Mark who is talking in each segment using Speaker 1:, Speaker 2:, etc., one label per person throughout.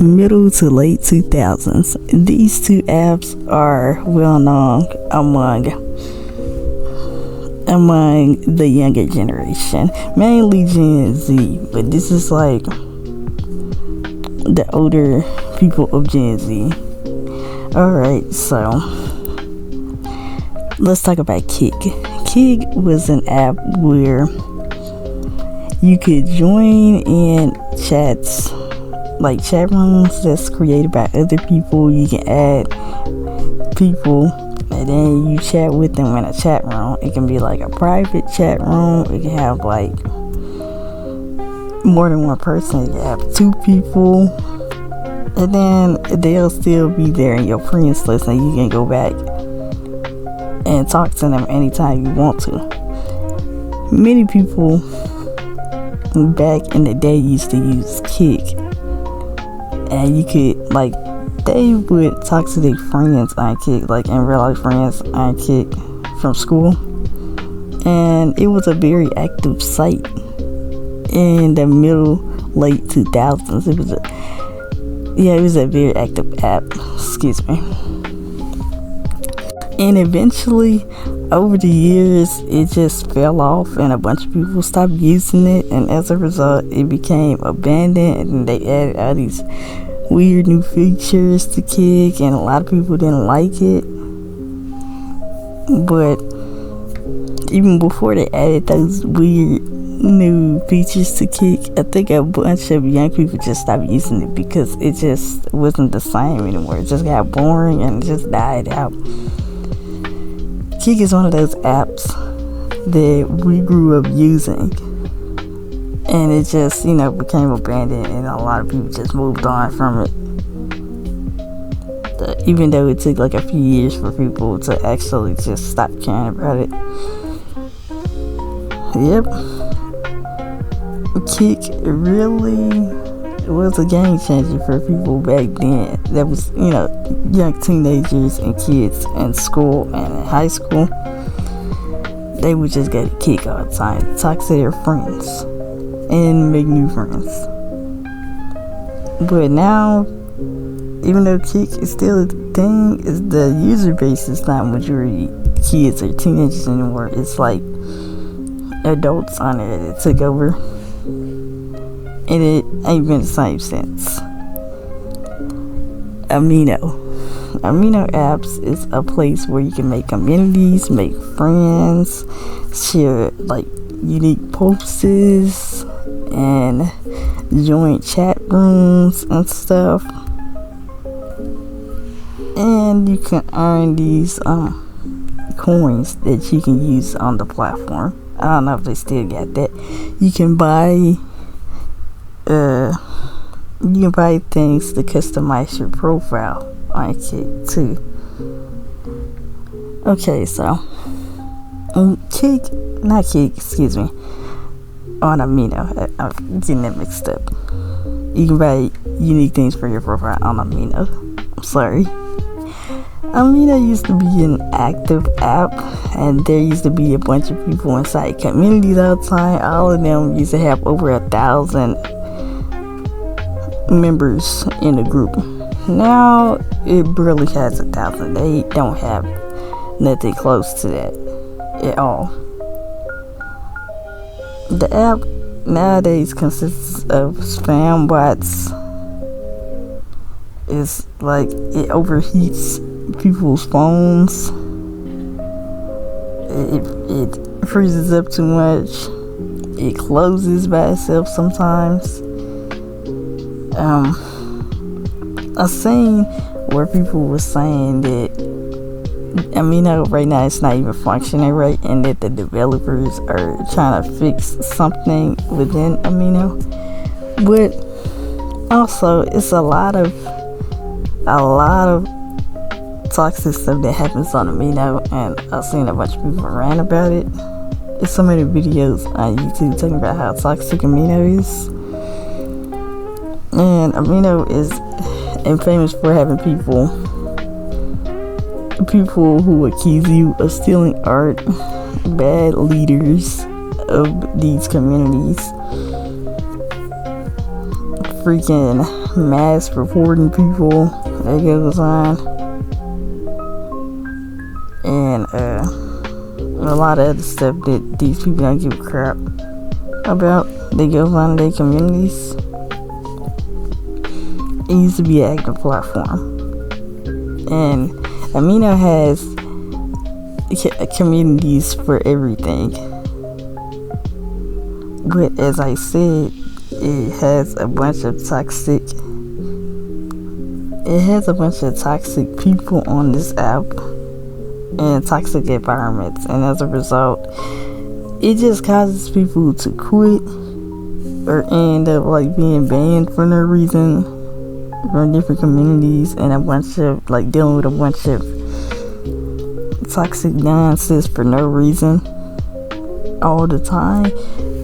Speaker 1: middle to late 2000s. These two apps are well known among the younger generation, mainly Gen Z, but this is like the older people of Gen Z. Alright, so let's talk about Kik. Kik was an app where you could join in chats, like chat rooms that's created by other people. You can add people and then you chat with them in a chat room. It can be like a private chat room. It can have like more than one person. You can have two people, and then they'll still be there in your friends list, and you can go back and talk to them anytime you want to. Many people back in the day used to use Kik, and you could, like, they would talk to their friends on Kik, like in real life friends on Kik from school, and it was a very active site in the late 2000s. It was a very active app, excuse me. And eventually, over the years, it just fell off and a bunch of people stopped using it, and as a result, it became abandoned, and they added all these weird new features to Kik, and a lot of people didn't like it. But even before they added those weird new features to Kik, I think a bunch of young people just stopped using it because it just wasn't the same anymore. It just got boring and it just died out. Kik is one of those apps that we grew up using, and it just, became abandoned, and a lot of people just moved on from it. Even though it took like a few years for people to actually just stop caring about it. Yep. Kik really was a game changer for people back then. That was, young teenagers and kids in school and in high school. They would just go to Kik all the time, talk to their friends, and make new friends. But now, even though Kik is still a thing, the user base is not majority kids or teenagers anymore. It's like adults on it that took over, and it ain't been the same since. Amino apps is a place where you can make communities, make friends, share like unique posts, and join chat rooms and stuff. And you can earn these coins that you can use on the platform. I don't know if they still got that. You can buy things to customize your profile on Kik too. Okay, so on Amino, I'm getting that mixed up. You can buy unique things for your profile on Amino. I'm sorry. Amino used to be an active app, and there used to be a bunch of people inside communities all the time. All of them used to have over 1,000 members in the group. Now it barely has 1,000. They don't have nothing close to that at all. The app nowadays consists of spam bots. It's like it overheats people's phones. It freezes up too much. It closes by itself sometimes. I seen where people were saying that Amino right now it's not even functioning right, and that the developers are trying to fix something within Amino. But also it's a lot of toxic stuff that happens on Amino, and I've seen a bunch of people rant about it. There's so many videos on YouTube talking about how toxic Amino is. And Amino is infamous for having people who accuse you of stealing art, bad leaders of these communities, freaking mass reporting people that goes on, and a lot of other stuff that these people don't give a crap about. They go on their communities. It used to be an active platform, and Amino has communities for everything. But as I said, it has a bunch of toxic people on this app and toxic environments, and as a result, it just causes people to quit or end up like being banned for no reason from different communities, and a bunch of like dealing with a bunch of toxic nonsense for no reason all the time.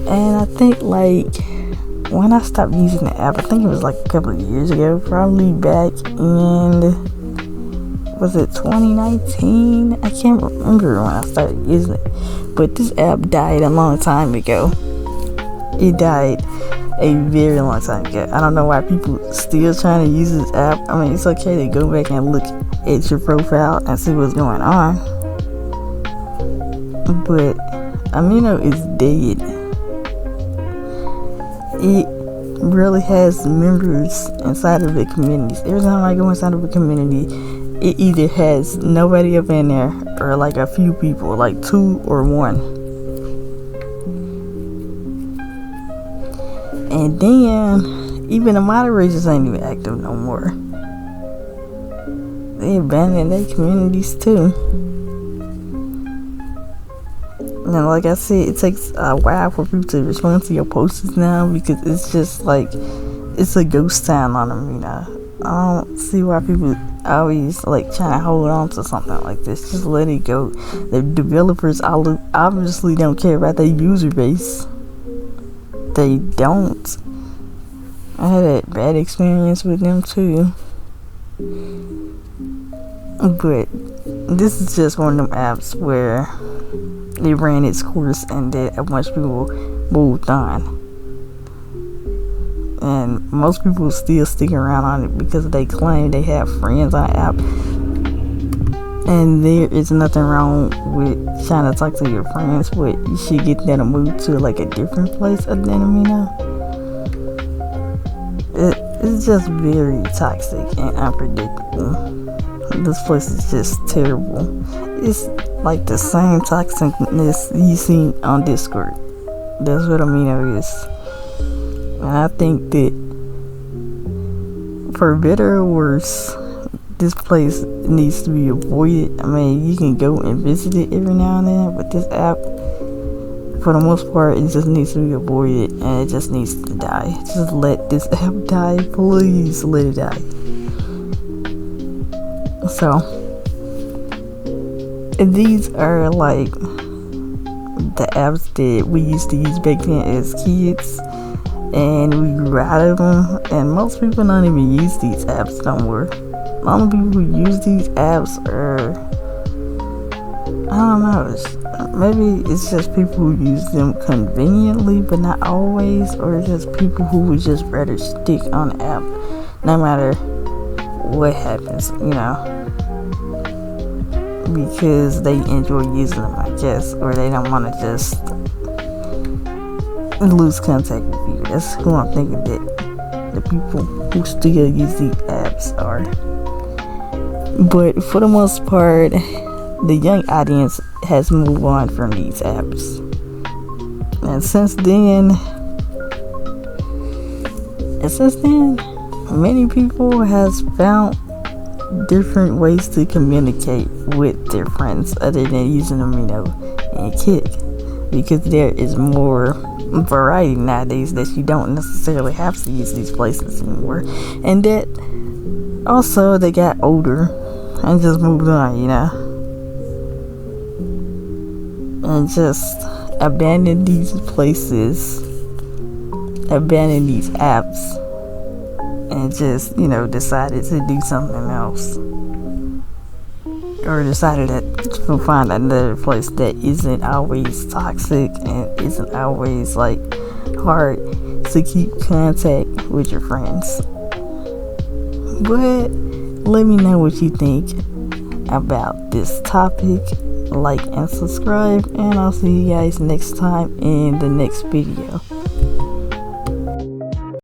Speaker 1: And I think like when I stopped using the app, I think it was like a couple of years ago, probably back in, was it 2019? I can't remember when I started using it, but this app died a long time ago. It died a very long time ago. I don't know why people still trying to use this app. I mean, it's okay to go back and look at your profile and see what's going on, but Amino is dead. It really has members inside of the communities. Every time I go inside of a community, it either has nobody up in there or like a few people, like 2 or 1. And then even the moderators ain't even active no more. They abandoned their communities too. And like I said, it takes a while for people to respond to your posts now, because it's just like, it's a ghost town on them, you know. I don't see why people always like trying to hold on to something like this. Just let it go. The developers obviously don't care about their user base. They don't. I had a bad experience with them too. But this is just one of them apps where it ran its course and that a bunch of people moved on. And most people still stick around on it because they claim they have friends on the app. And there is nothing wrong with trying to talk to your friends, but you should get them to move to like a different place other than Amino. It's just very toxic and unpredictable. This place is just terrible. It's like the same toxicness you see on Discord. That's what Amino is. And I think that for better or worse, this place needs to be avoided. I mean, you can go and visit it every now and then, but this app, for the most part, it just needs to be avoided, and it just needs to die. Just let this app die. Please let it die. So, these are like the apps that we used to use back then as kids, and we grew out of them, and most people don't even use these apps no more. The only people who use these apps are, I don't know, maybe it's just people who use them conveniently but not always, or just people who would just rather stick on the app no matter what happens, you know, because they enjoy using them, I guess, or they don't want to just lose contact with you. That's who I'm thinking that the people who still use these apps are. But for the most part, the young audience has moved on from these apps, and since then many people has found different ways to communicate with their friends other than using Amino and Kik, because there is more variety nowadays that you don't necessarily have to use these places anymore, and that also they got older and just moved on, you know, and just abandoned these places, abandoned these apps, and just, you know, decided to do something else, or decided to find another place that isn't always toxic and isn't always like hard to keep contact with your friends. But let me know what you think about this topic. Like and subscribe, and I'll see you guys next time in the next video.